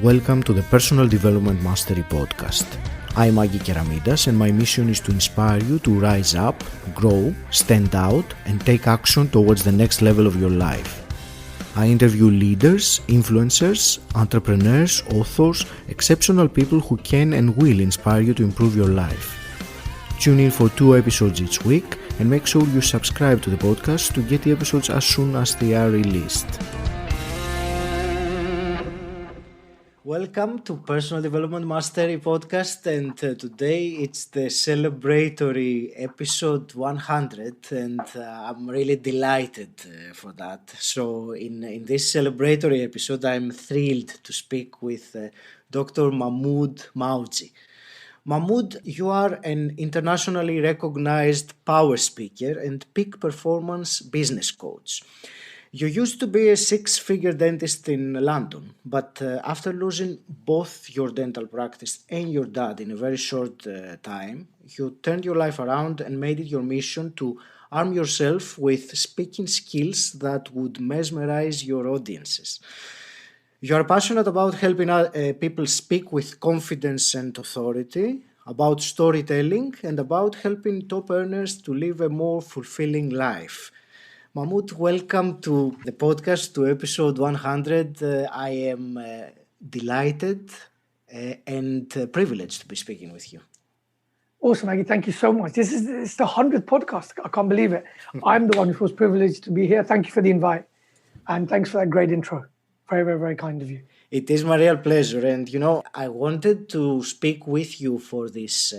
Welcome to the Personal Development Mastery Podcast. I'm 𝗍𝗵𝗺𝗫𝗫 and my mission is to inspire you to rise up, grow, stand out and take action towards the next level of your life. I interview leaders, influencers, entrepreneurs, authors, exceptional people who can and will inspire you to improve your life. Tune in for 2 episodes each week and make sure you subscribe to the podcast to get the episodes as soon as they are released. Welcome to Personal Development Mastery Podcast, and today it's the celebratory episode 100, and I'm really delighted for that. So in this celebratory episode, I'm thrilled to speak with Dr. Mahmood Mawjee. Mahmood, you are an internationally recognized power speaker and peak performance business coach. You used to be a 6-figure dentist in London, but after losing both your dental practice and your dad in a very short time, you turned your life around and made it your mission to arm yourself with speaking skills that would mesmerize your audiences. You are passionate about helping people speak with confidence and authority, about storytelling, and about helping top earners to live a more fulfilling life. Mahmood, welcome to the podcast, to episode 100. I am delighted and privileged to be speaking with you. Awesome, Maggie. Thank you so much. It's the 100th podcast. I can't believe it. I'm the one who was privileged to be here. Thank you for the invite. And thanks for that great intro. Very, very, very kind of you. It is my real pleasure. And, I wanted to speak with you for this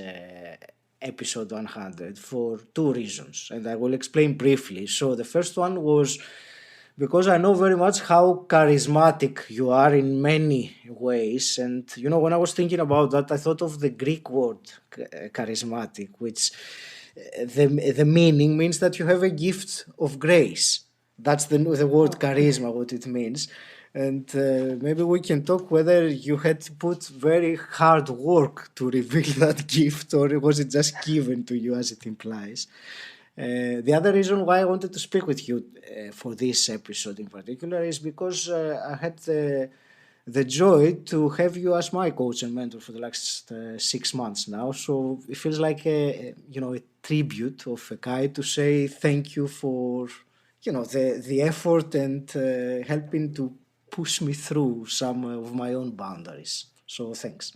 episode 100 for 2 reasons, and I will explain briefly. So the first one was because I know very much how charismatic you are in many ways, and when I was thinking about that, I thought of the Greek word charismatic, which the meaning means that you have a gift of grace. That's the word charisma, what it means. And maybe we can talk whether you had to put very hard work to reveal that gift, or was it just given to you as it implies. The other reason why I wanted to speak with you for this episode in particular is because I had the joy to have you as my coach and mentor for the last 6 months now. So it feels like a tribute of 𝗀𝗍𝗫 to say thank you for the effort and helping to push me through some of my own boundaries. So thanks.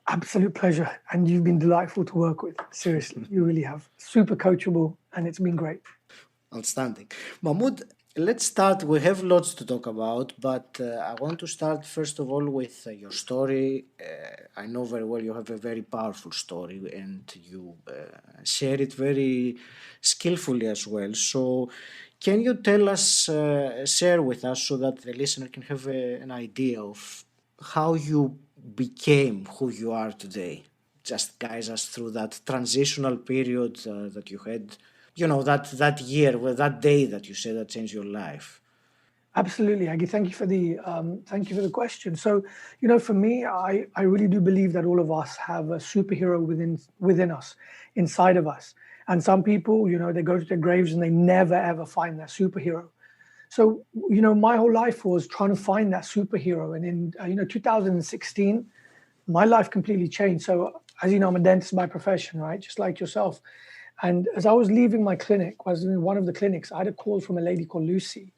Absolute pleasure. And you've been delightful to work with. Seriously, you really have. Super coachable, and it's been great. Outstanding. Mahmood, let's start. We have lots to talk about, but I want to start first of all with your story. I know very well you have a very powerful story, and you share it very skillfully as well. So can you tell us, share with us, so that the listener can have an idea of how you became who you are today? Just guide us through that transitional period that you had, that year, that day that you said that changed your life. Absolutely, Aggie. Thank you for the question. So, for me, I really do believe that all of us have a superhero within us, inside of us. And some people, they go to their graves and they never, ever find that superhero. So, my whole life was trying to find that superhero. And in, 2016, my life completely changed. So, as you know, I'm a dentist by profession, right? Just like yourself. And as I was leaving my clinic, I was in one of the clinics, I had a call from a lady called Lucy.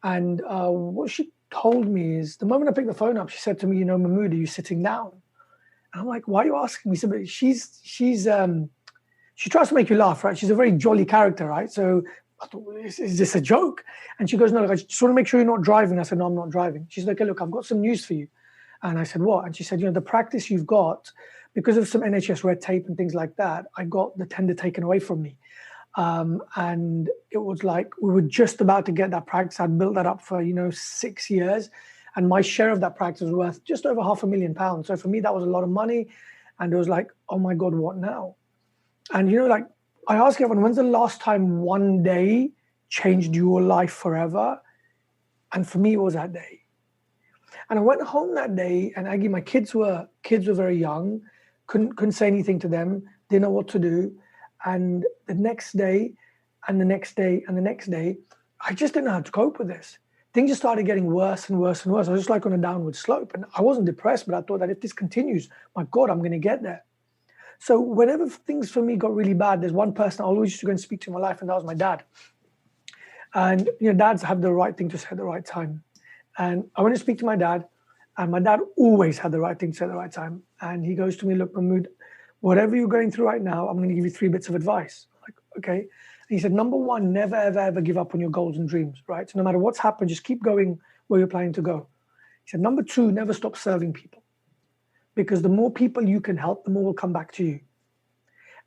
And what she told me is, the moment I picked the phone up, she said to me, Mahmood, are you sitting down? And I'm like, why are you asking me? She said, but she tries to make you laugh, right? She's a very jolly character, right? So I thought, is this a joke? And she goes, no, look, I just want to make sure you're not driving. I said, no, I'm not driving. She's like, okay, look, I've got some news for you. And I said, what? And she said, the practice you've got, because of some NHS red tape and things like that, I got the tender taken away from me. And it was like, we were just about to get that practice. I'd built that up for, 6 years. And my share of that practice was worth just over £500,000. So for me, that was a lot of money. And it was like, oh my God, what now? And, I ask everyone, when's the last time one day changed your life forever? And for me, it was that day. And I went home that day, and Aggie, my kids were very young, couldn't say anything to them, didn't know what to do. And the next day, and the next day, and the next day, I just didn't know how to cope with this. things just started getting worse and worse and worse. I was just like on a downward slope. And I wasn't depressed, but I thought that if this continues, my God, I'm going to get there. So whenever things for me got really bad, there's one person I always used to go and speak to in my life, and that was my dad. And, dads have the right thing to say at the right time. And I went to speak to my dad, and my dad always had the right thing to say at the right time. And he goes to me, look, Mahmood, whatever you're going through right now, I'm going to give you 3 bits of advice. I'm like, okay. And he said, number 1, never, ever, ever give up on your goals and dreams, right? So no matter what's happened, just keep going where you're planning to go. He said, number 2, never stop serving people. Because the more people you can help, the more will come back to you.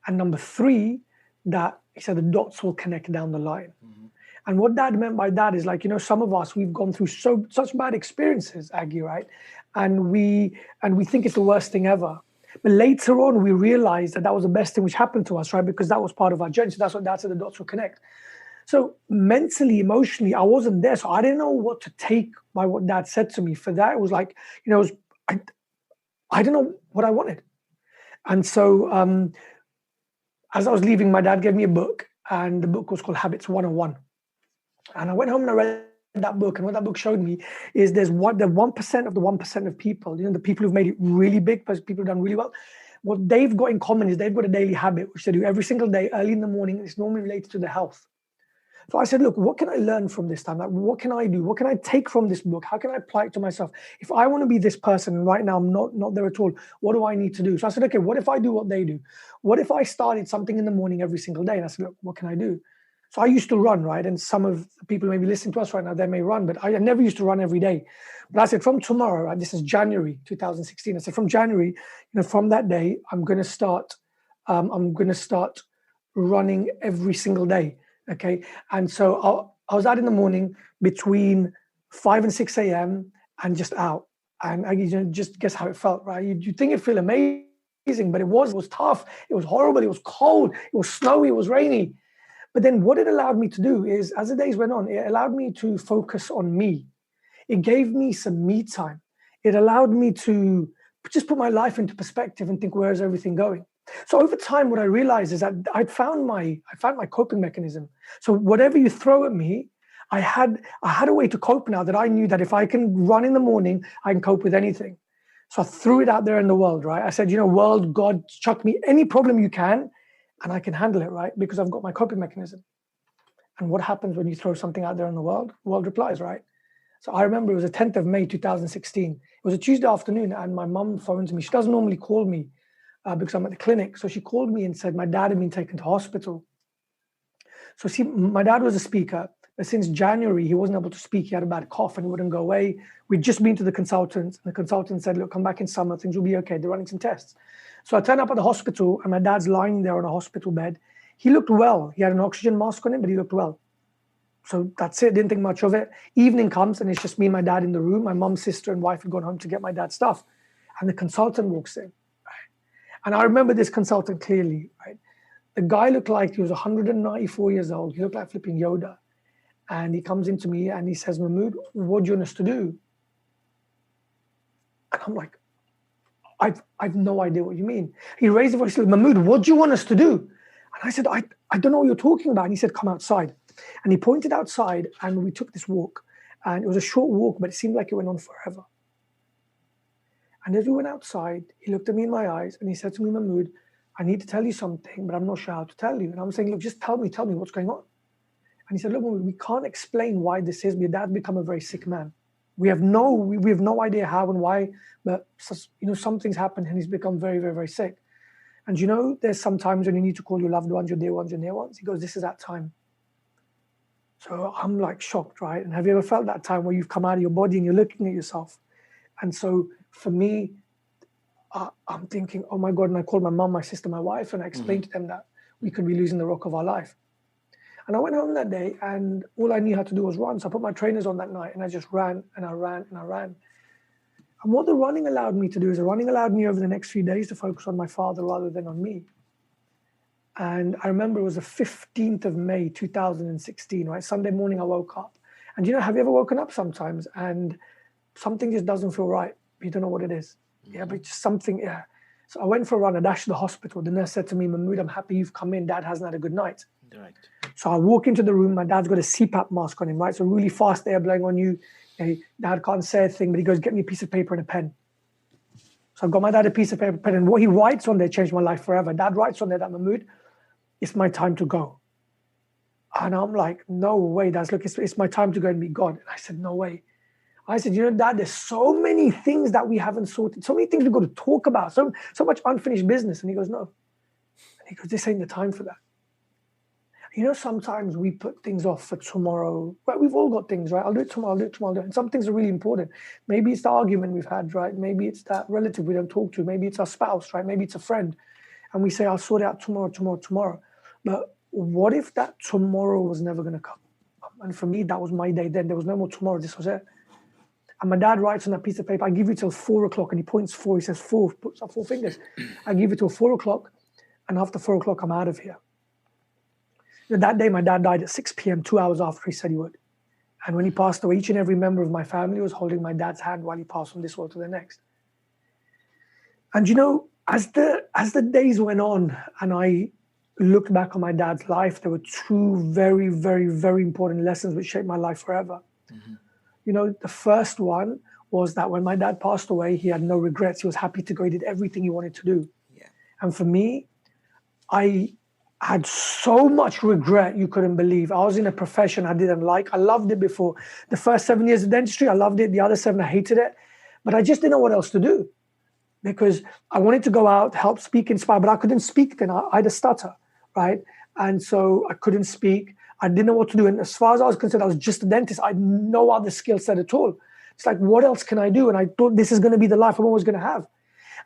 And number 3, that he said the dots will connect down the line. Mm-hmm. And what Dad meant by that is like, some of us, we've gone through such bad experiences, Aggie, right? And we think it's the worst thing ever. But later on, we realized that was the best thing which happened to us, right? Because that was part of our journey. So that's what Dad said, the dots will connect. So mentally, emotionally, I wasn't there. So I didn't know what to take by what Dad said to me. For that, it was like, I didn't know what I wanted. And so as I was leaving, my dad gave me a book, and the book was called Habits 101. And I went home and I read that book, and what that book showed me is the 1% of the 1% of people, the people who've made it really big, people who've done really well, what they've got in common is they've got a daily habit, which they do every single day, early in the morning. It's normally related to their health. So I said, look, what can I learn from this time? Like, what can I do? What can I take from this book? How can I apply it to myself? If I want to be this person, and right now I'm not there at all, what do I need to do? So I said, okay, what if I do what they do? What if I started something in the morning every single day? And I said, look, what can I do? So I used to run, right? And some of the people maybe listening to us right now, they may run, but I never used to run every day. But I said, from tomorrow, right, this is January 2016. I said, from January, from that day, I'm going to start running every single day. Okay. And so I was out in the morning between 5 and 6 a.m. and just out. And just guess how it felt, right? You think it feel amazing, but it was tough. It was horrible. It was cold. It was snowy. It was rainy. But then what it allowed me to do is, as the days went on, it allowed me to focus on me. It gave me some me time. It allowed me to just put my life into perspective and think, where is everything going? So over time, what I realized is that I found my coping mechanism. So whatever you throw at me, I had a way to cope now, that I knew that if I can run in the morning, I can cope with anything. So I threw it out there in the world, right? I said, world, God, chuck me any problem you can, and I can handle it, right? Because I've got my coping mechanism. And what happens when you throw something out there in the world? The world replies, right? So I remember it was the 10th of May, 2016. It was a Tuesday afternoon, and my mum phones me. She doesn't normally call me because I'm at the clinic. So she called me and said my dad had been taken to hospital. So see, my dad was a speaker, but since January, he wasn't able to speak. He had a bad cough and it wouldn't go away. We'd just been to the consultant, and the consultant said, look, come back in summer, things will be okay. They're running some tests. So I turned up at the hospital, and my dad's lying there on a hospital bed. He looked well. He had an oxygen mask on him, but he looked well. So that's it. Didn't think much of it. Evening comes, and it's just me and my dad in the room. My mum, sister, and wife had gone home to get my dad's stuff. And the consultant walks in. Right? And I remember this consultant clearly. Right? The guy looked like he was 194 years old. He looked like flipping Yoda. And he comes into me and he says, Mahmood, what do you want us to do? And I'm like, I've no idea what you mean. He raised the voice, he said, Mahmood, what do you want us to do? And I said, I don't know what you're talking about. And he said, come outside. And he pointed outside, and we took this walk. And it was a short walk, but it seemed like it went on forever. And as we went outside, he looked at me in my eyes, and he said to me, Mahmood, I need to tell you something, but I'm not sure how to tell you. And I'm saying, look, just tell me what's going on. And he said, look, Mahmood, we can't explain why this is. Your dad's become a very sick man. We have no idea how and why, but something's happened and he's become very, very, very sick. And there's some times when you need to call your loved ones, your dear ones, your near ones. He goes, this is that time. So I'm like shocked, right? And have you ever felt that time where you've come out of your body and you're looking at yourself? And so for me, I'm thinking, oh my God. And I called my mom, my sister, my wife, and I explained to them that we could be losing the rock of our life. And I went home that day, and all I knew how to do was run. So I put my trainers on that night, and I just ran and I ran and I ran. And what the running allowed me to do is the running allowed me over the next few days to focus on my father rather than on me. And I remember it was the 15th of May, 2016, right? Sunday morning, I woke up. And have you ever woken up sometimes and something just doesn't feel right? You don't know what it is. Yeah, but just something, yeah. So I went for a run. I dashed to the hospital. The nurse said to me, Mahmood, I'm happy you've come in. Dad hasn't had a good night. Right. So I walk into the room, my dad's got a CPAP mask on him, right? So really fast air blowing on you. Dad can't say a thing, but he goes, get me a piece of paper and a pen. So I got my dad a piece of paper and pen, and what he writes on there changed my life forever. Dad writes on there that, Mahmood, it's my time to go. And I'm like, no way, Dad. Look, it's my time to go and meet God. And I said, no way. I said, Dad, there's so many things that we haven't sorted, so many things we've got to talk about, so much unfinished business. And he goes, no. And he goes, this ain't the time for that. Sometimes we put things off for tomorrow. Right? We've all got things, right? I'll do it tomorrow, I'll do it tomorrow. And some things are really important. Maybe it's the argument we've had, right? Maybe it's that relative we don't talk to. Maybe it's our spouse, right? Maybe it's a friend. And we say, I'll sort it out tomorrow. But what if that tomorrow was never going to come? And for me, that was my day then. There was no more tomorrow. This was it. And my dad writes on that piece of paper, I give you till 4 o'clock. And he points 4. He says 4, puts up 4 fingers. I give it till 4 o'clock. And after 4 o'clock, I'm out of here. That day, my dad died at 6 p.m., 2 hours after he said he would. And when he passed away, each and every member of my family was holding my dad's hand while he passed from this world to the next. And as the days went on and I looked back on my dad's life, there were 2 very, very, very important lessons which shaped my life forever. Mm-hmm. The first one was that when my dad passed away, he had no regrets. He was happy to go. He did everything he wanted to do. Yeah. And for me, I had so much regret you couldn't believe. I was in a profession I didn't like. I loved it before. The first 7 years of dentistry, I loved it. The other 7, I hated it. But I just didn't know what else to do because I wanted to go out, help, speak, inspire, but I couldn't speak then. I had a stutter, right? And so I couldn't speak. I didn't know what to do. And as far as I was concerned, I was just a dentist. I had no other skill set at all. It's like, what else can I do? And I thought this is going to be the life I'm always going to have.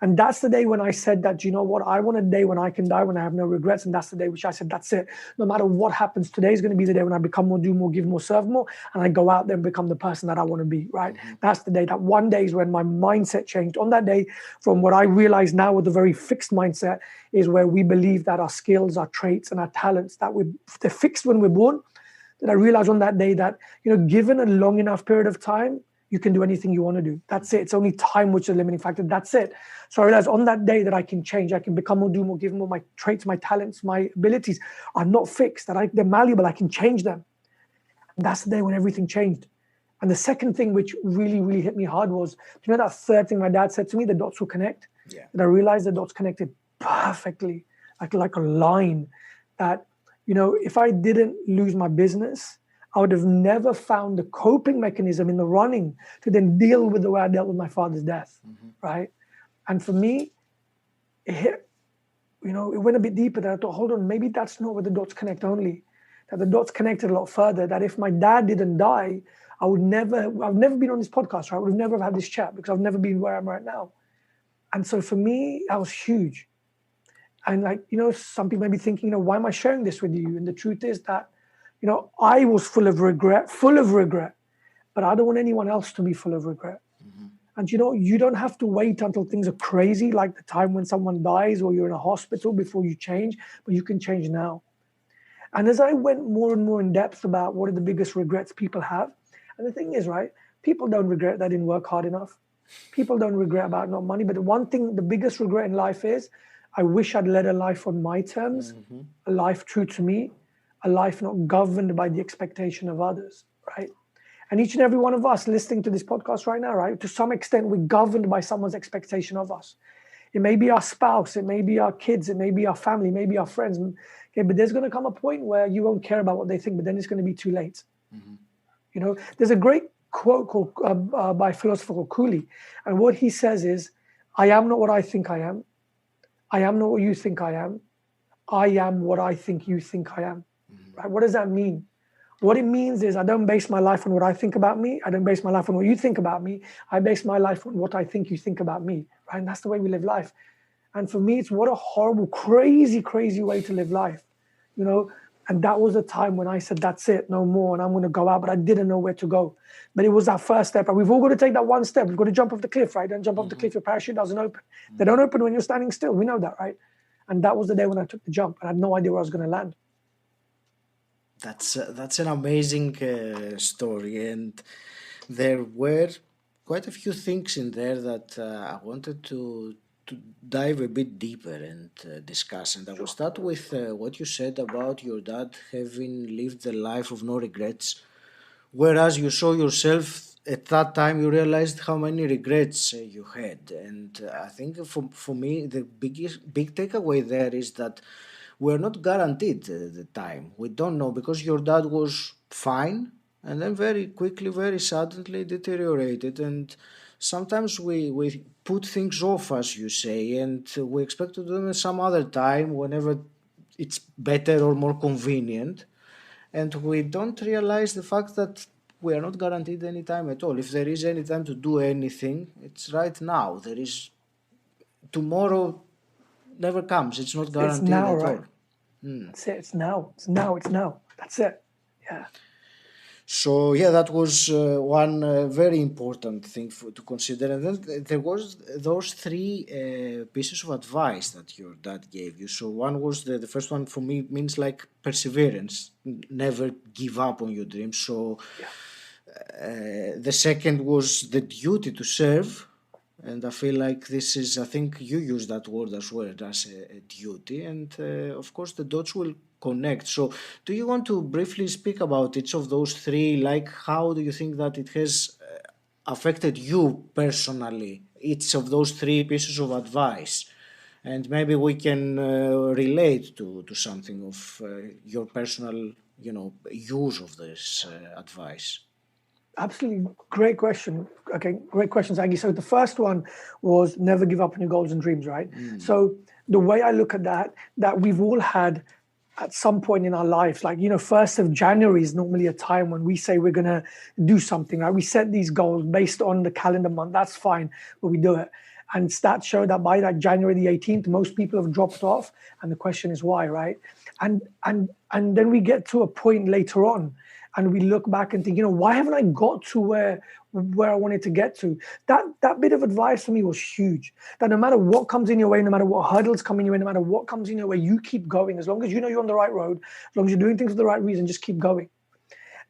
And that's the day when I said that, I want a day when I can die, when I have no regrets. And that's the day which I said, that's it. No matter what happens, today is going to be the day when I become more, do more, give more, serve more. And I go out there and become the person that I want to be, right? Mm-hmm. That's the day. That one day is when my mindset changed. On that day, from what I realize now with a very fixed mindset, is where we believe that our skills, our traits, and our talents, they're fixed when we're born. That I realized on that day that, given a long enough period of time, you can do anything you want to do. That's it. It's only time which is a limiting factor. That's it. So I realized on that day that I can change. I can become more, do more, give more. My traits, my talents, my abilities are not fixed. They're malleable. I can change them. And that's the day when everything changed. And the second thing which really, really hit me hard was, that third thing my dad said to me, the dots will connect. Yeah. And I realized the dots connected perfectly, like a line that, if I didn't lose my business, I would have never found the coping mechanism in the running to then deal with the way I dealt with my father's death, right? And for me, it hit, it went a bit deeper. That I thought, hold on, maybe that's not where the dots connect only. That the dots connected a lot further. That if my dad didn't die, I've never been on this podcast, right? I would have never had this chat because I've never been where I'm right now. And so for me, that was huge. And some people may be thinking, why am I sharing this with you? And the truth is that, I was full of regret, but I don't want anyone else to be full of regret. Mm-hmm. And you don't have to wait until things are crazy, like the time when someone dies or you're in a hospital before you change, but you can change now. And as I went more and more in depth about what are the biggest regrets people have, and the thing is, right, people don't regret they didn't work hard enough. People don't regret about not money, but the one thing, the biggest regret in life is, I wish I'd led a life on my terms, a life true to me, a life not governed by the expectation of others, right? And each and every one of us listening to this podcast right now, right, to some extent, we're governed by someone's expectation of us. It may be our spouse, it may be our kids, it may be our family, it may be our friends. Okay, but there's going to come a point where you won't care about what they think, but then it's going to be too late. Mm-hmm. There's a great quote called by a philosopher called Cooley, and what he says is, I am not what I think I am. I am not what you think I am. I am what I think you think I am. Right? What does that mean? What it means is I don't base my life on what I think about me. I don't base my life on what you think about me. I base my life on what I think you think about me. Right? And that's the way we live life. And for me, it's what a horrible, crazy, crazy way to live life. And that was the time when I said, that's it, no more. And I'm going to go out, but I didn't know where to go. But it was that first step. And we've all got to take that one step. We've got to jump off the cliff, right? Don't jump off the cliff, your parachute doesn't open. They don't open when you're standing still. We know that, right? And that was the day when I took the jump. And I had no idea where I was going to land. That's an amazing story, and there were quite a few things in there that I wanted to to dive a bit deeper and discuss. And I will start with what you said about your dad having lived the life of no regrets, whereas you saw yourself at that time, you realized how many regrets you had. And I think for me, the big takeaway there is that we're not guaranteed the time. We don't know, because your dad was fine and then very quickly, very suddenly deteriorated. And sometimes we put things off, as you say, and we expect to do them some other time whenever it's better or more convenient. And we don't realize the fact that we are not guaranteed any time at all. If there is any time to do anything, it's right now. There is tomorrow never comes. It's not It's guaranteed now, at right? all. That's it. It's now. It's now. It's now. That's it. Yeah. So yeah, that was one very important thing to consider. And then there was those three pieces of advice that your dad gave you. So one was the first one for me means like perseverance, never give up on your dreams. So Yeah. the second was the duty to serve. And I feel like this is, I think you use that word as well, as a duty. And of course, the dots will connect. So, do you want to briefly speak about each of those three? Like, how do you think that it has affected you personally, each of those three pieces of advice? And maybe we can relate to something of your personal, use of this advice. Absolutely. Great question. Okay, great questions, Aggie. So the first one was never give up on your goals and dreams, right? So the way I look at that we've all had at some point in our lives, like, 1st of January is normally a time when we say we're going to do something, right? We set these goals based on the calendar month. That's fine, but we do it. And stats show that by that January the 18th, most people have dropped off. And the question is why, right? And then we get to a point later on, and we look back and think, why haven't I got to where I wanted to get to? That bit of advice for me was huge. That no matter what comes in your way, no matter what hurdles come in your way, no matter what comes in your way, you keep going. As long as you know you're on the right road, as long as you're doing things for the right reason, just keep going.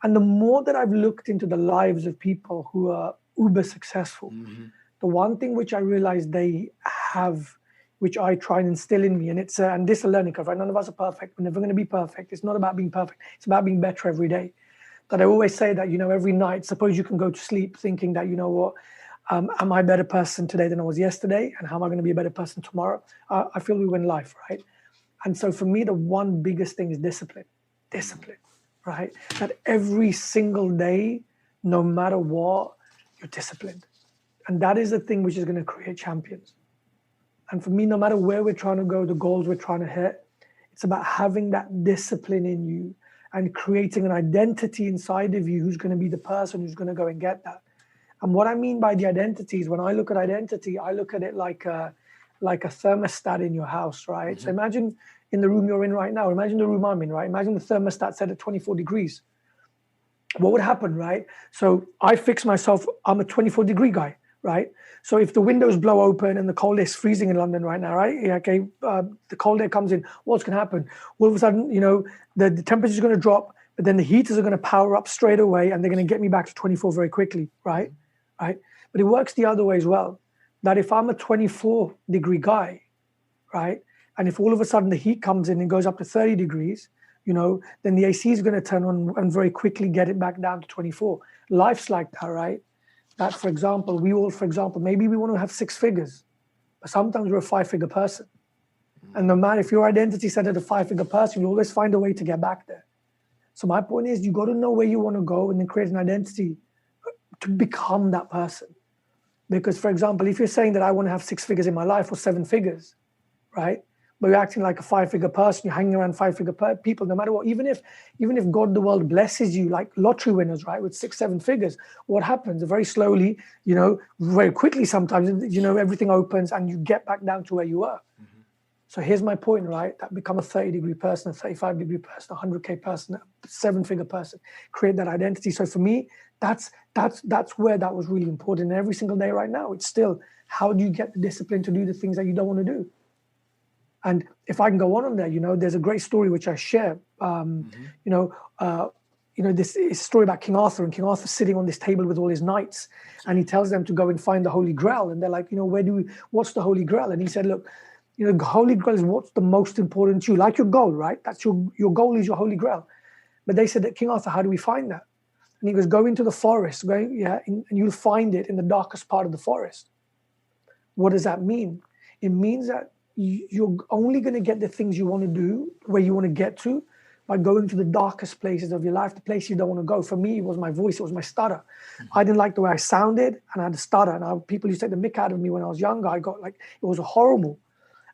And the more that I've looked into the lives of people who are uber successful, the one thing which I realized they have, which I try and instill in me, and it's and this is a learning curve, right? None of us are perfect. We're never going to be perfect. It's not about being perfect. It's about being better every day. That I always say that, every night, suppose you can go to sleep thinking that, am I a better person today than I was yesterday? And how am I going to be a better person tomorrow? I feel we win life, right? And so for me, the one biggest thing is discipline, right? That every single day, no matter what, you're disciplined. And that is the thing which is going to create champions. And for me, no matter where we're trying to go, the goals we're trying to hit, it's about having that discipline in you and creating an identity inside of you who's going to be the person who's going to go and get that. And what I mean by the identity is when I look at identity, I look at it like a thermostat in your house, right? So imagine in the room you're in right now, imagine the room I'm in, right? Imagine the thermostat set at 24 degrees. What would happen, right? So I fix myself, I'm a 24-degree guy, right? So if the windows blow open and the cold air is freezing in London right now, right? Yeah, okay, the cold air comes in, what's going to happen? All of a sudden, the temperature is going to drop, but then the heaters are going to power up straight away and they're going to get me back to 24 very quickly, right? Right? But it works the other way as well. That if I'm a 24-degree guy, right? And if all of a sudden the heat comes in and goes up to 30 degrees, then the AC is going to turn on and very quickly get it back down to 24. Life's like that, right? That, for example, maybe we want to have 6 figures, but sometimes we're a 5-figure person. And no matter if your identity set at a 5-figure person, you always find a way to get back there. So my point is, you got to know where you want to go and then create an identity to become that person. Because, for example, if you're saying that I want to have 6 figures in my life or 7 figures, right? But you're acting like a 5-figure person, you're hanging around 5-figure people, no matter what, even if God, the world blesses you like lottery winners, right, with 6, 7 figures, what happens? Very slowly, very quickly sometimes, everything opens and you get back down to where you were. So here's my point, right? That become a 30-degree person, a 35-degree person, a 100K person, a 7-figure person, create that identity. So for me, that's where that was really important. And every single day right now, it's still, how do you get the discipline to do the things that you don't want to do? And if I can go on there, there's a great story which I share. this is a story about King Arthur, and King Arthur's sitting on this table with all his knights, and he tells them to go and find the Holy Grail. And they're like, what's the Holy Grail? And he said, look, the Holy Grail is what's the most important to you, like your goal, right? That's your goal is your Holy Grail. But they said that, King Arthur, how do we find that? And he goes, go into the forest, and you'll find it in the darkest part of the forest. What does that mean? It means that you're only going to get the things you want to do, where you want to get to, by going to the darkest places of your life, the place you don't want to go. For me, it was my voice, it was my stutter. I didn't like the way I sounded, and I had a stutter. And people used to take the mick out of me when I was younger. I got it was horrible.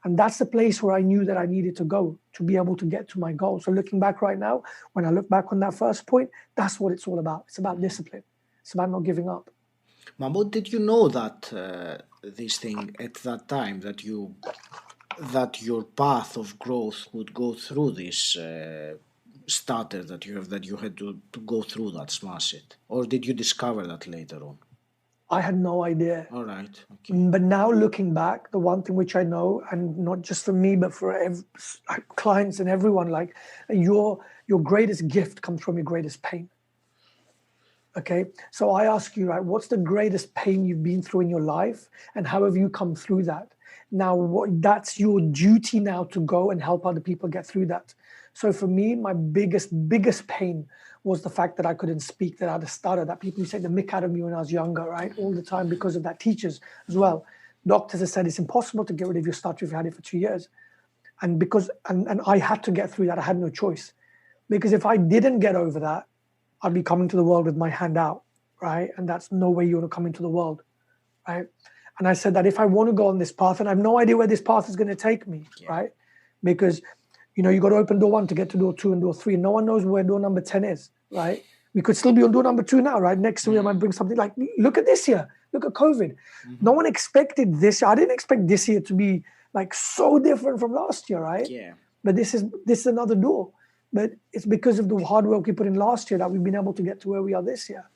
And that's the place where I knew that I needed to go to be able to get to my goal. So looking back right now, when I look back on that first point, that's what it's all about. It's about discipline. It's about not giving up. Mahmood, did you know that this thing at that time, that your path of growth would go through this stutter that you had to go through that, smash it? Or did you discover that later on? I had no idea. All right. Okay. But now looking back, the one thing which I know, and not just for me, but for clients and everyone, your greatest gift comes from your greatest pain. Okay, so I ask you, right, what's the greatest pain you've been through in your life, and how have you come through that? Now, that's your duty now to go and help other people get through that. So for me, my biggest pain was the fact that I couldn't speak, that I had a stutter, that people used to take the mick out of me when I was younger, right, all the time because of that. Teachers as well. Doctors have said it's impossible to get rid of your stutter if you had it for 2 years. And I had to get through that. I had no choice. Because if I didn't get over that, I'd be coming to the world with my hand out, right? And that's no way you want to come into the world, right? And I said that if I want to go on this path, and I have no idea where this path is going to take me, right? Because, you got to open door 1 to get to door 2 and door 3. And no one knows where door number 10 is, right? We could still be on door number 2 now, right? Next year, I might bring something like, look at this year. Look at COVID. No one expected this. I didn't expect this year to be so different from last year, right? Yeah. But this is another door. But it's because of the hard work we put in last year that we've been able to get to where we are this year.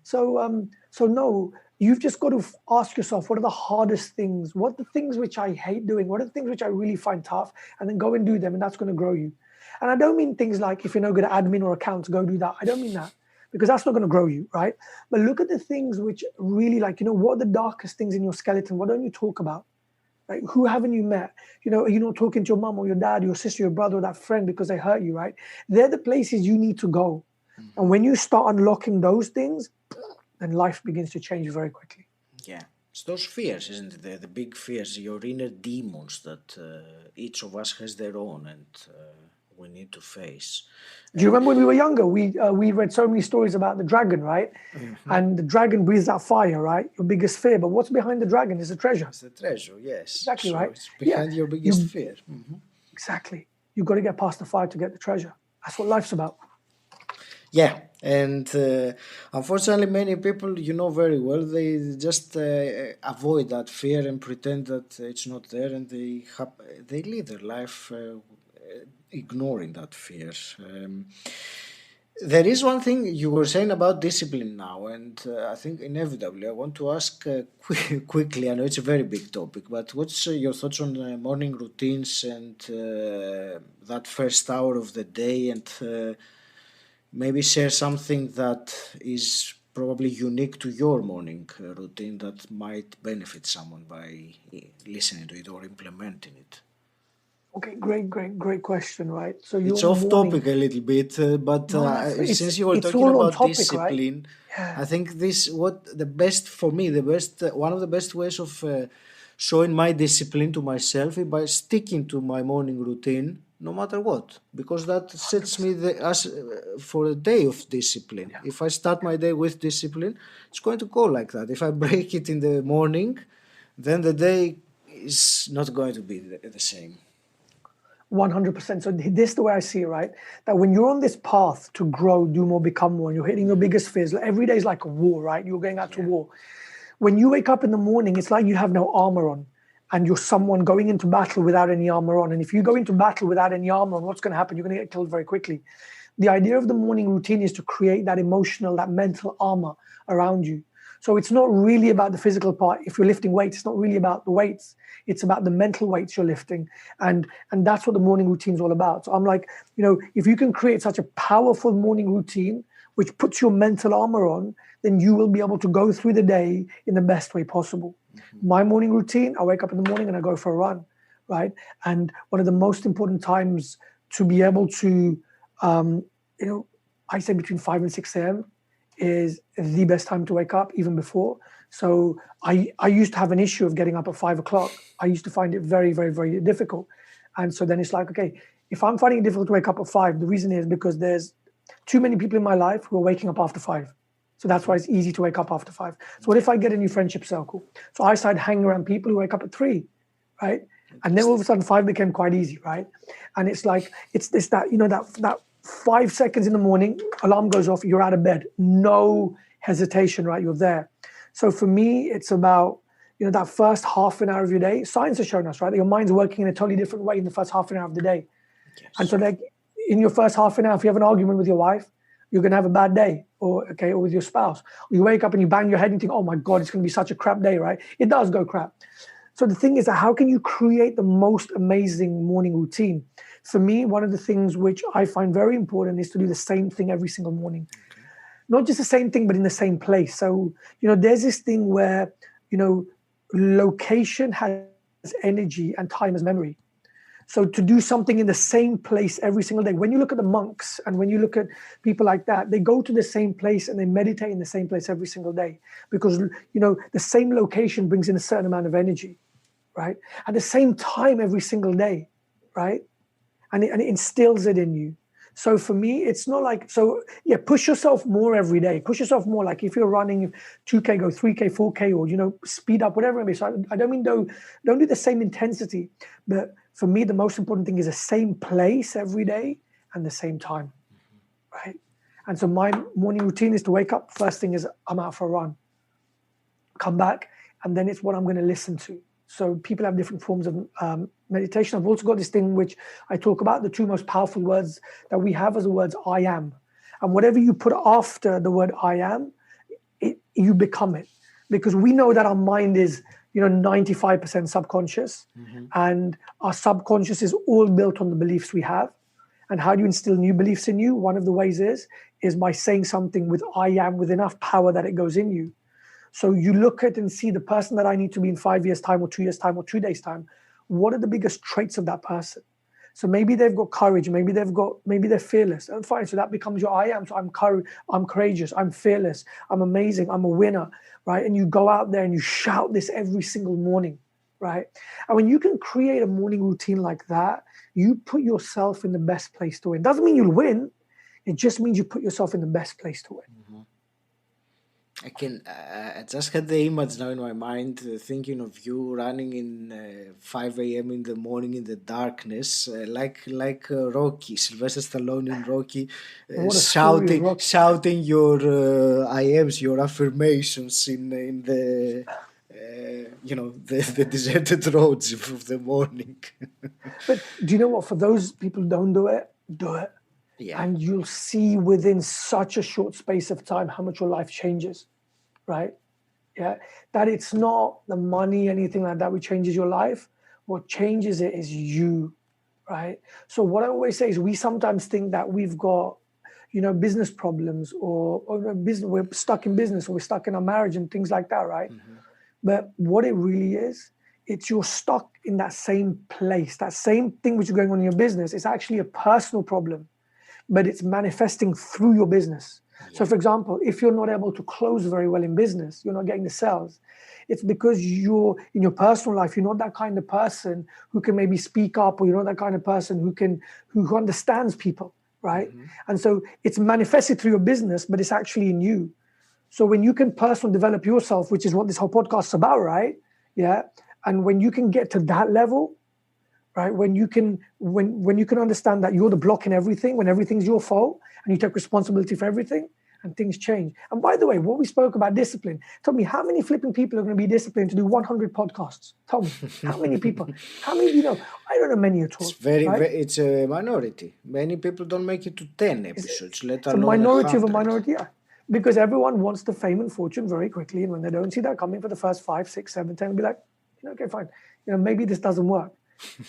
So no, you've just got to ask yourself, what are the hardest things? What are the things which I hate doing? What are the things which I really find tough? And then go and do them, and that's going to grow you. And I don't mean things like, if you're no good at admin or accounts, go do that. I don't mean that, because that's not going to grow you, right? But look at the things which really, what are the darkest things in your skeleton? What don't you talk about? Right? Who haven't you met? You're not talking to your mom or your dad, your sister, your brother, or that friend because they hurt you, right? They're the places you need to go. And when you start unlocking those things, then life begins to change very quickly. Yeah. It's those fears, isn't it? The big fears, your inner demons that each of us has their own, and we need to face. Do you remember when we were younger, we read so many stories about the dragon, right? And the dragon breathes out fire, right? Your biggest fear. But what's behind the dragon is a treasure. It's a treasure, yes. Exactly, so right? It's behind your biggest fear. Exactly. You've got to get past the fire to get the treasure. That's what life's about. Yeah, and unfortunately many people, very well, they just avoid that fear and pretend that it's not there, and they live their life ignoring that fear. There is one thing you were saying about discipline now, and I think inevitably I want to ask quickly, I know it's a very big topic, but what's your thoughts on morning routines and that first hour of the day, and maybe share something that is probably unique to your morning routine that might benefit someone by listening to it or implementing it? Okay, great question, right? So it's off topic a little bit, but since you were talking about topic, discipline, right? Yeah. I think one of the best ways of showing my discipline to myself is by sticking to my morning routine, no matter what, because that sets me for a day of discipline. Yeah. If I start my day with discipline, it's going to go like that. If I break it in the morning, then the day is not going to be the same. 100%. So this is the way I see it, right? That when you're on this path to grow, do more, become more, and you're hitting your biggest fears, every day is like a war, right? You're going out to war. When you wake up in the morning, it's like you have no armor on, and you're someone going into battle without any armor on. And if you go into battle without any armor on, what's going to happen? You're going to get killed very quickly. The idea of the morning routine is to create that emotional, that mental armor around you. So it's not really about the physical part. If you're lifting weights, it's not really about the weights. It's about the mental weights you're lifting. And that's what the morning routine is all about. So I'm like, if you can create such a powerful morning routine, which puts your mental armor on, then you will be able to go through the day in the best way possible. Mm-hmm. My morning routine, I wake up in the morning and I go for a run, right? And one of the most important times to be able to, I say between 5 and 6 a.m. is the best time to wake up, even before. So I used to have an issue of getting up at 5 o'clock. I used to find it very, very, very difficult. And so then it's like, okay, if I'm finding it difficult to wake up at 5, the reason is because there's too many people in my life who are waking up after 5. So that's why it's easy to wake up after 5. So what if I get a new friendship circle? So I started hanging around people who wake up at 3, right? And then all of a sudden 5 became quite easy, right? And it's like, it's this, that, that 5 seconds in the morning, alarm goes off, you're out of bed. No hesitation, right? You're there. So for me, it's about, that first half an hour of your day. Science has shown us, right? That your mind's working in a totally different way in the first half an hour of the day. Yes. And so like in your first half an hour, if you have an argument with your wife, you're going to have a bad day, or with your spouse. Or you wake up and you bang your head and you think, oh my God, it's going to be such a crap day, right? It does go crap. So the thing is that how can you create the most amazing morning routine? For me, one of the things which I find very important is to do the same thing every single morning. Okay. Not just the same thing, but in the same place. So, there's this thing where, location has energy and time has memory. So to do something in the same place every single day, when you look at the monks and when you look at people like that, they go to the same place and they meditate in the same place every single day because, the same location brings in a certain amount of energy, right? At the same time every single day, right? And it instills it in you. So for me, it's not like, push yourself more every day. Push yourself more. Like if you're running 2K, go 3K, 4K, or, speed up, whatever it may be. So I don't mean don't do the same intensity. But for me, the most important thing is the same place every day and the same time, right? And so my morning routine is to wake up. First thing is I'm out for a run. Come back, and then it's what I'm going to listen to. So people have different forms of meditation. I've also got this thing which I talk about. The 2 most powerful words that we have are the words I am. And whatever you put after the word I am, you become it. Because we know that our mind is, 95% subconscious. Mm-hmm. And our subconscious is all built on the beliefs we have. And how do you instill new beliefs in you? One of the ways is by saying something with I am, with enough power that it goes in you. So you look at and see the person that I need to be in 5 years' time or 2 years' time or 2 days' time. What are the biggest traits of that person? So maybe they've got courage. Maybe they're fearless. And fine. So that becomes your I am. So I'm courageous. I'm fearless. I'm amazing. I'm a winner, right? And you go out there and you shout this every single morning, right? And when you can create a morning routine like that, you put yourself in the best place to win. Doesn't mean you'll win. It just means you put yourself in the best place to win. Mm-hmm. I just had the image now in my mind, thinking of you running in 5 a.m. in the morning in the darkness, like Rocky, Sylvester Stallone in Rocky, shouting your I ams, your affirmations in the the deserted roads of the morning. But do you know what? For those people who don't do it, do it. Yeah. And you'll see within such a short space of time how much your life changes, right? Yeah, that it's not the money, anything like that, which changes your life. What changes it is you, right? So what I always say is we sometimes think that we've got, business problems or business, we're stuck in business or we're stuck in our marriage and things like that, right? Mm-hmm. But what it really is, it's you're stuck in that same place, that same thing which is going on in your business. It's actually a personal problem, but it's manifesting through your business. Yeah. So for example, if you're not able to close very well in business, you're not getting the sales, it's because you're in your personal life, you're not that kind of person who can maybe speak up, or you're not that kind of person who understands people, right? Mm-hmm. And so it's manifested through your business, but it's actually in you. So when you can personally develop yourself, which is what this whole podcast is about, right? Yeah. And when you can get to that level, right? When you can understand that you're the block in everything, when everything's your fault and you take responsibility for everything, and things change. And by the way, what we spoke about discipline, tell me how many flipping people are going to be disciplined to do 100 podcasts? Tell me, how many people? How many, I don't know many at all. It's a minority. Many people don't make it to 10 episodes, let alone a minority of a minority, yeah. Because everyone wants the fame and fortune very quickly. And when they don't see that coming for the first 5, 6, 7, 10, they'll be like, okay, fine. Maybe this doesn't work.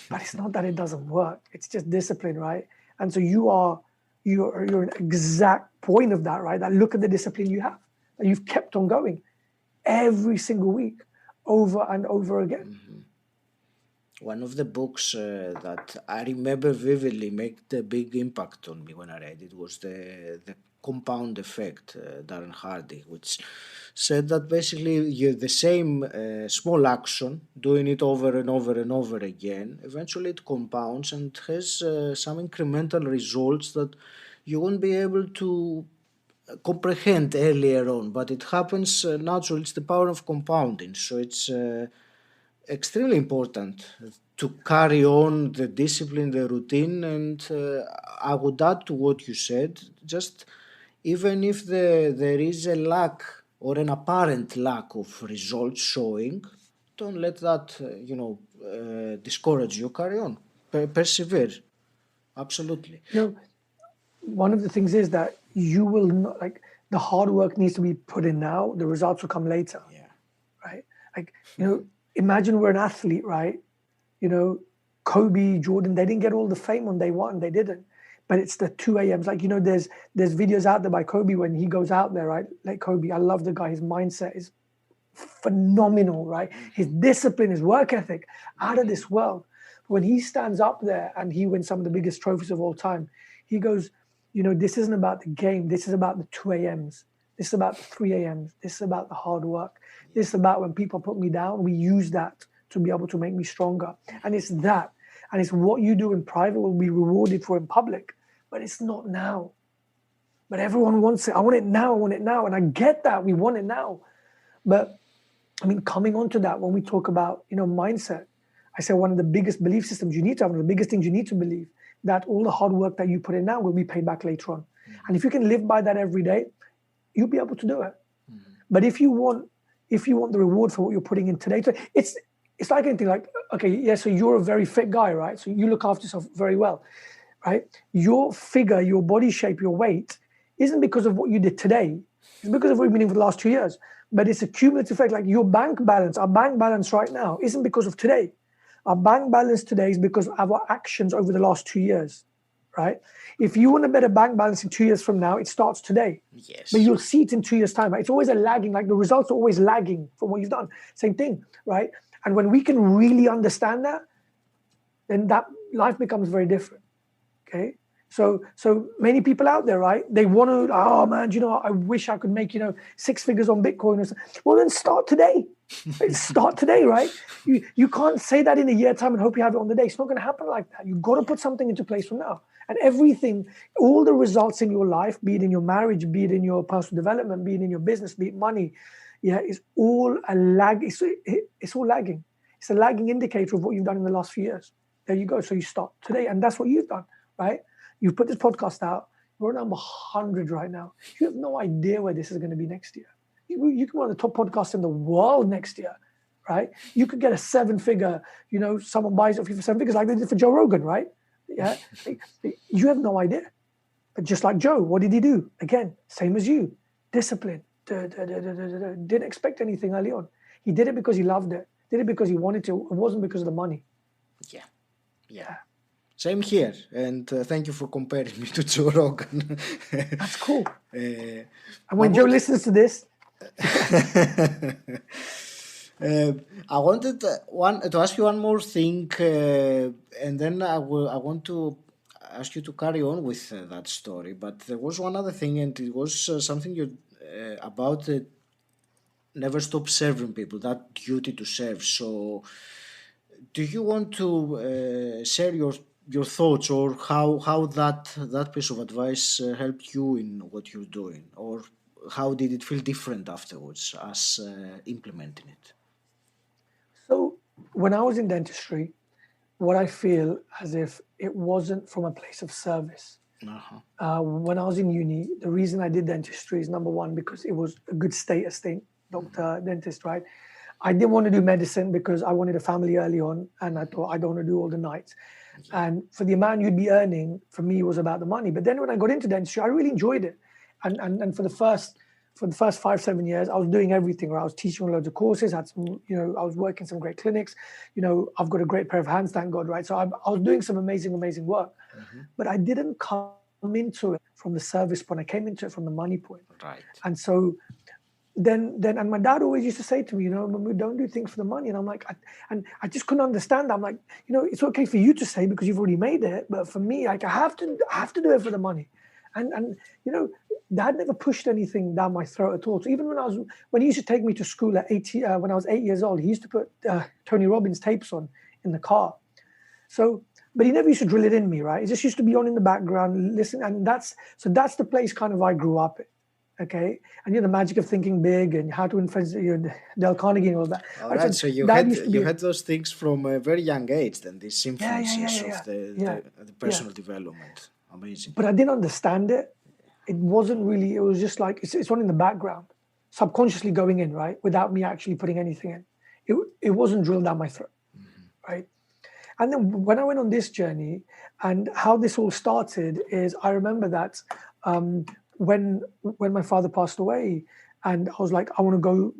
But it's not that it doesn't work. It's just discipline, right? And so you're an exact point of that, right? That look at the discipline you have. That you've kept on going every single week, over and over again. One of the books that I remember vividly made a big impact on me when I read it was the Compound Effect, Darren Hardy, which said that basically the same small action, doing it over and over and over again, eventually it compounds and has some incremental results that you won't be able to comprehend earlier on, but it happens naturally. It's the power of compounding. So it's extremely important to carry on the discipline, the routine, and I would add to what you said, just even if there is a lack or an apparent lack of results showing, don't let that discourage you. Carry on, persevere. Absolutely. One of the things is that you will not, like, the hard work needs to be put in now. The results will come later. Yeah. Right? Like, imagine we're an athlete, right? Kobe, Jordan, they didn't get all the fame on day one. They didn't. But it's the 2 a.m.s. Like, there's videos out there by Kobe when he goes out there, right? Like Kobe, I love the guy. His mindset is phenomenal, right? His discipline, his work ethic, out of this world. When he stands up there and he wins some of the biggest trophies of all time, he goes, this isn't about the game. This is about the 2 a.m.s. This is about the 3 a.m.s. This is about the hard work. This is about when people put me down, we use that to be able to make me stronger. And it's that. And it's what you do in private will be rewarded for in public. But it's not now. But everyone wants it. I want it now. I want it now. And I get that. We want it now. But coming on to that, when we talk about, mindset, I say one of the biggest belief systems you need to have, one of the biggest things you need to believe, that all the hard work that you put in now will be paid back later on. And if you can live by that every day, you'll be able to do it. But if you want the reward for what you're putting in today, it's like anything. Like, okay, yeah, so you're a very fit guy, right? So you look after yourself very well, right? Your figure, your body shape, your weight isn't because of what you did today. It's because of what you've been doing for the last 2 years. But it's a cumulative effect. Like your bank balance, our bank balance right now isn't because of today. Our bank balance today is because of our actions over the last 2 years, right? If you want a better bank balance in 2 years from now, it starts today. Yes. But you'll see it in 2 years' time, right? It's always a lagging, like the results are always lagging from what you've done. Same thing, right? And when we can really understand that, then that life becomes very different, okay? So many people out there, right? They want to, oh man, I wish I could make, 6 figures on Bitcoin or something. Well, then start today. Start today, right? You can't say that in a year time and hope you have it on the day. It's not going to happen like that. You've got to put something into place from now. And everything, all the results in your life, be it in your marriage, be it in your personal development, be it in your business, be it money, is all a lag. It's all lagging. It's a lagging indicator of what you've done in the last few years. There you go. So you start today. And that's what you've done, right? You've put this podcast out. We're number 100 right now. You have no idea where this is going to be next year. You can be one of the top podcasts in the world next year, right? You could get a 7-figure, someone buys it for you for 7 figures like they did for Joe Rogan, right? Yeah. You have no idea. But just like Joe, what did he do? Again, same as you. Discipline. Didn't expect anything early on. He did it because he loved it. Did it because he wanted to. It wasn't because of the money. Yeah. Same here. And thank you for comparing me to Joe Rogan. That's cool. And when Joe listens to this... I wanted to ask you one more thing, and then I want to ask you to carry on with that story. But there was one other thing, and it was something about never stop serving people, that duty to serve. So, do you want to share your thoughts, or how that piece of advice helped you in what you're doing, or how did it feel different afterwards as implementing it? So when I was in dentistry, what I feel as if it wasn't from a place of service. When I was in uni, the reason I did dentistry is, number one, because it was a good status thing, doctor, dentist, right? I didn't want to do medicine because I wanted a family early on, and I thought I don't want to do all the nights. And for the amount you'd be earning, for me, it was about the money. But then when I got into dentistry, I really enjoyed it. And for the first for the first 5-7 years, I was doing everything, right? I was teaching loads of courses, had some, I was working some great clinics, I've got a great pair of hands, thank God, right? So I was doing some amazing work, but I didn't come into it from the service point. I came into it from the money point. Right. And so then and my dad always used to say to me, Mahmood, don't do things for the money. And I'm like, I just couldn't understand. I'm like, it's okay for you to say because you've already made it, but for me, like I have to do it for the money. And Dad never pushed anything down my throat at all. So even when he used to take me to school at when I was 8 years old, he used to put Tony Robbins tapes on in the car. So, but he never used to drill it in me, right? It just used to be on in the background, listen, and that's the place kind of I grew up in. Okay, and the magic of thinking big and how to influence Dale Carnegie and all that. All right, so you had those things from a very young age, then these influences of the personal development. Amazing. But I didn't understand it. It wasn't really. It was just like it's on in the background, subconsciously going in, right, without me actually putting anything in. It wasn't drilled down my throat, right. And then when I went on this journey, and how this all started is, I remember that. When my father passed away, and I was like, I want to go,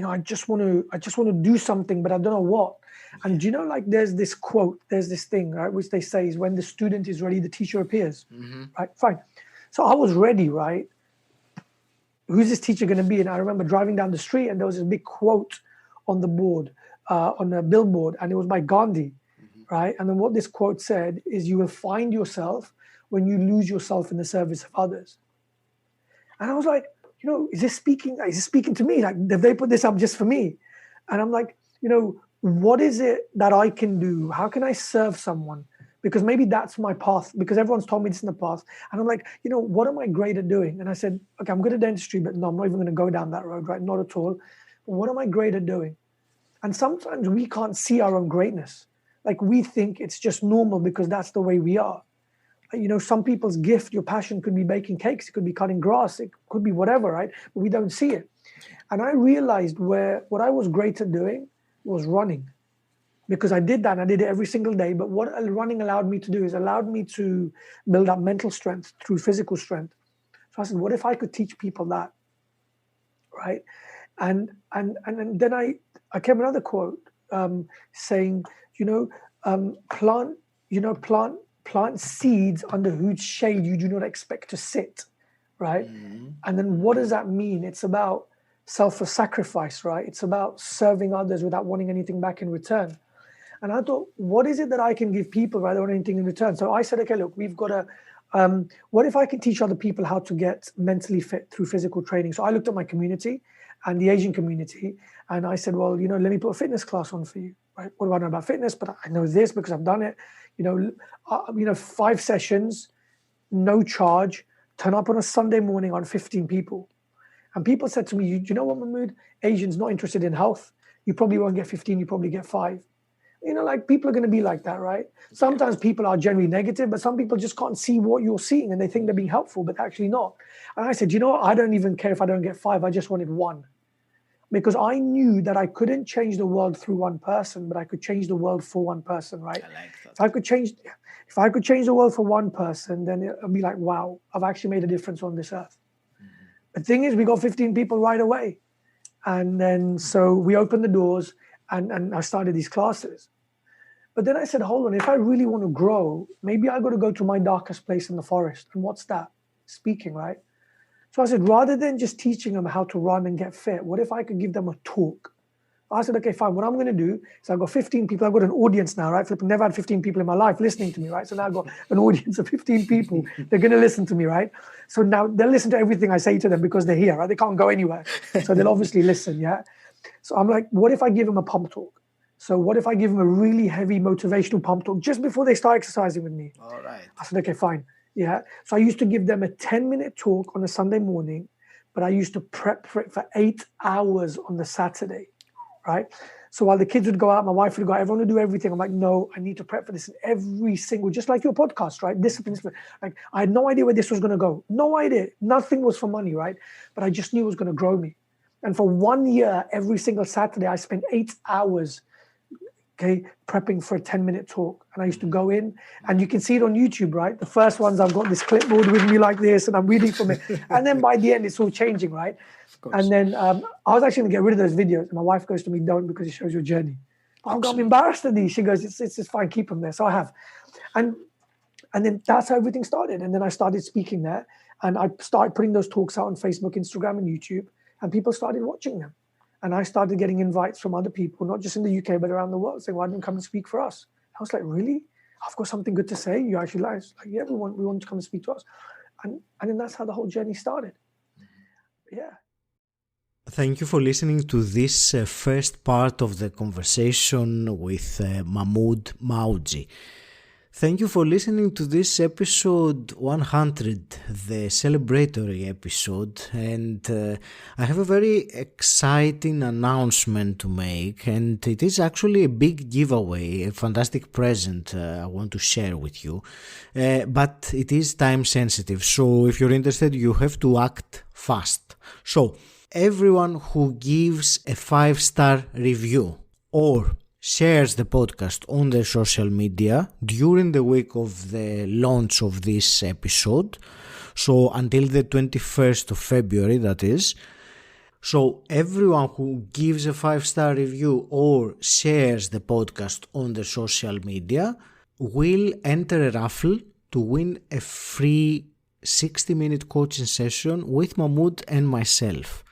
I just want to do something, but I don't know what. And like there's this quote, there's this thing, right, which they say is when the student is ready, the teacher appears. Right, fine. So I was ready, right? Who's this teacher going to be? And I remember driving down the street, and there was this big quote on the board, on a billboard, and it was by Gandhi, right? And then what this quote said is, you will find yourself when you lose yourself in the service of others. And I was like, is this speaking to me? Like, did they put this up just for me? And I'm like, what is it that I can do? How can I serve someone? Because maybe that's my path, because everyone's told me this in the past. And I'm like, what am I great at doing? And I said, okay, I'm good at dentistry, but no, I'm not even going to go down that road, right? Not at all. But what am I great at doing? And sometimes we can't see our own greatness. Like, we think it's just normal because that's the way we are. Some people's gift, your passion could be baking cakes, it could be cutting grass, it could be whatever, right? But we don't see it. And I realized what I was great at doing was running, because I did that and I did it every single day. But what running allowed me to do is allowed me to build up mental strength through physical strength. So I said, what if I could teach people that, right? And then I came another quote saying, plant seeds under whose shade you do not expect to sit, right? And then what does that mean? It's about self-sacrifice, right? It's about serving others without wanting anything back in return. And I thought, what is it that I can give people rather than anything in return? So I said, okay, look, we've got to, what if I can teach other people how to get mentally fit through physical training? So I looked at my community and the Asian community, and I said, well, let me put a fitness class on for you, right? What do I know about fitness? But I know this because I've done it. 5 sessions, no charge, turn up on a Sunday morning on 15 people. And people said to me, you know what, Mahmood? Asians not interested in health. You probably won't get 15, you probably get 5. People are going to be like that, right? Sometimes people are generally negative, but some people just can't see what you're seeing and they think they're being helpful, but actually not. And I said, what? I don't even care if I don't get 5. I just wanted 1. Because I knew that I couldn't change the world through one person, but I could change the world for one person, right? I like that. If I could change the world for one person, then it'll be like, wow, I've actually made a difference on this earth. The thing is, we got 15 people right away. And then, so we opened the doors and I started these classes. But then I said, hold on, if I really want to grow, maybe I got to go to my darkest place in the forest. And what's that? Speaking, right? So I said, rather than just teaching them how to run and get fit, what if I could give them a talk? I said, okay, fine. What I'm going to do is I've got 15 people. I've got an audience now, right? I've never had 15 people in my life listening to me, right? So now I've got an audience of 15 people. They're going to listen to me, right? So now they'll listen to everything I say to them because they're here, right? They can't go anywhere. So they'll obviously listen, yeah? So I'm like, what if I give them a pump talk? So what if I give them a really heavy motivational pump talk just before they start exercising with me? All right. I said, okay, fine. Yeah. So I used to give them a 10-minute talk on a Sunday morning, but I used to prep for it for 8 hours on the Saturday, right? So while the kids would go out, my wife would go out, everyone would do everything. I'm like, no, I need to prep for this in every single, just like your podcast, right? Discipline. Like, I had no idea where this was going to go. No idea. Nothing was for money, right? But I just knew it was going to grow me. And for 1 year, every single Saturday, I spent 8 hours okay, prepping for a 10-minute talk. And I used to go in, and you can see it on YouTube, right? The first ones, I've got this clipboard with me like this, and I'm reading from it. And then by the end, it's all changing, right? And then I was actually going to get rid of those videos. And my wife goes to me, don't, because it shows your journey. I'm embarrassed at these. She goes, it's fine, keep them there. So I have. And then that's how everything started. And then I started speaking there. And I started putting those talks out on Facebook, Instagram, and YouTube. And people started watching them. And I started getting invites from other people, not just in the UK, but around the world, saying, why don't you come and speak for us? I was like, really? I've got something good to say. You actually like, yeah, we want you to come and speak to us. And then that's how the whole journey started. Yeah. Thank you for listening to this first part of the conversation with Mahmood Mawjee. Thank you for listening to this episode 100, the celebratory episode, and I have a very exciting announcement to make, and it is actually a big giveaway, a fantastic present I want to share with you, but it is time sensitive, so if you're interested you have to act fast. So everyone who gives a 5-star review or shares the podcast on their social media during the week of the launch of this episode, so until the 21st of February, that is. So everyone who gives a 5-star review or shares the podcast on their social media will enter a raffle to win a free 60-minute coaching session with Mahmood and myself.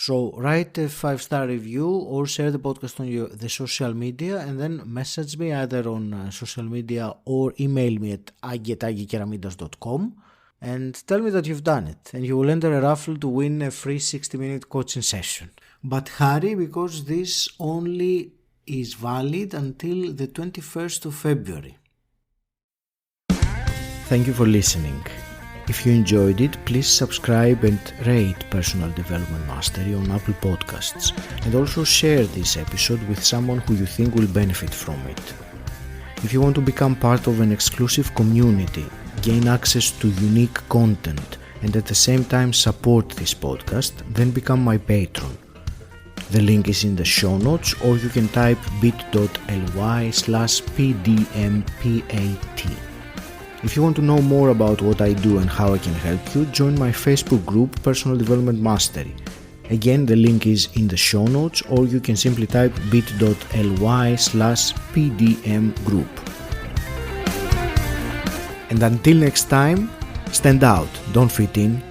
So write a 5-star review or share the podcast on the social media, and then message me either on social media or email me at 𝗬𝗶𝘆𝗀𝗲 and tell me that you've done it, and you will enter a raffle to win a free 60-minute coaching session. But hurry, because this only is valid until the 21st of February. Thank you for listening. If you enjoyed it, please subscribe and rate Personal Development Mastery on Apple Podcasts, and also share this episode with someone who you think will benefit from it. If you want to become part of an exclusive community, gain access to unique content, and at the same time support this podcast, then become my patron. The link is in the show notes, or you can type bit.ly/pdmpat. If you want to know more about what I do and how I can help you, join my Facebook group Personal Development Mastery. Again, the link is in the show notes, or you can simply type bit.ly/pdmgroup. And until next time, stand out, don't fit in,